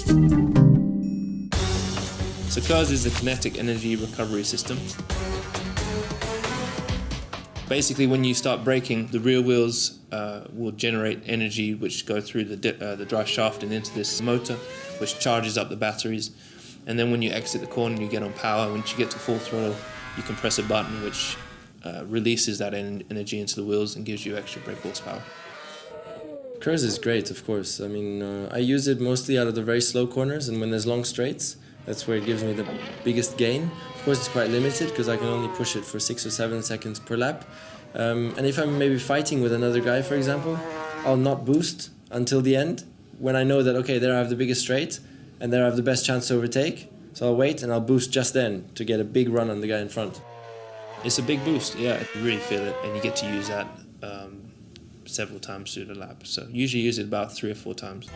So KERS is the kinetic energy recovery system. Basically, when you start braking, the rear wheels will generate energy which go through the drive shaft and into this motor, which charges up the batteries. And then when you exit the corner, you get on power. Once you get to full throttle, you can press a button which releases that energy into the wheels and gives you extra brake horsepower. KERS is great, of course. I mean, I use it mostly out of the very slow corners, and when there's long straights, that's where it gives me the biggest gain. Of course, it's quite limited because I can only push it for 6 or 7 seconds per lap. And if I'm maybe fighting with another guy, for example, I'll not boost until the end when I know that, okay, there I have the biggest straight and there I have the best chance to overtake. So I'll wait and I'll boost just then to get a big run on the guy in front. It's a big boost, yeah, you really feel it, and you get to use that several times through the lap. So usually use it about 3 or 4 times.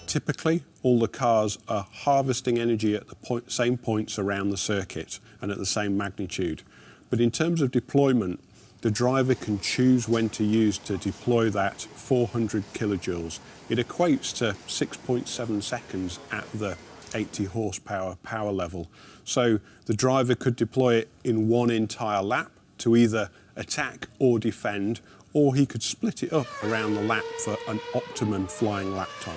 Typically, all the cars are harvesting energy at the same points around the circuit and at the same magnitude. But in terms of deployment, the driver can choose when to use to deploy that 400 kilojoules. It equates to 6.7 seconds at the 80 horsepower power level. So the driver could deploy it in one entire lap to either attack or defend, or he could split it up around the lap for an optimum flying lap time.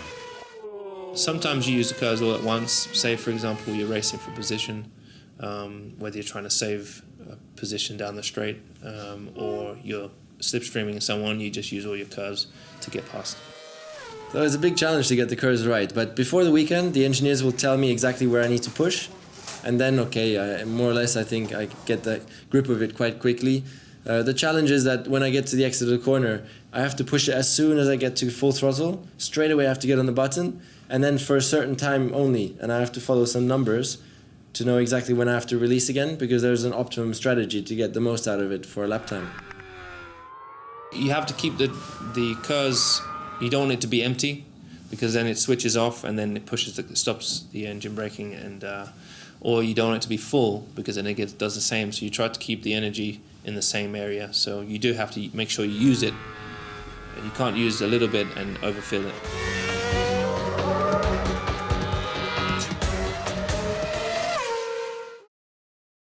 Sometimes you use the KERS all at once. Say, for example, you're racing for position, whether you're trying to save a position down the straight or you're slipstreaming someone, you just use all your KERS to get past. So it's a big challenge to get the KERS right, but before the weekend, the engineers will tell me exactly where I need to push, and then, okay, more or less I think I get the grip of it quite quickly. The challenge is that when I get to the exit of the corner, I have to push it as soon as I get to full throttle. Straight away I have to get on the button, and then for a certain time only, and I have to follow some numbers to know exactly when I have to release again, because there's an optimum strategy to get the most out of it for a lap time. You have to keep the KERS, you don't want it to be empty, because then it switches off and then it stops the engine braking, and or you don't want it to be full, because then it does the same. So you try to keep the energy in the same area. So you do have to make sure you use it. You can't use a little bit and overfill it.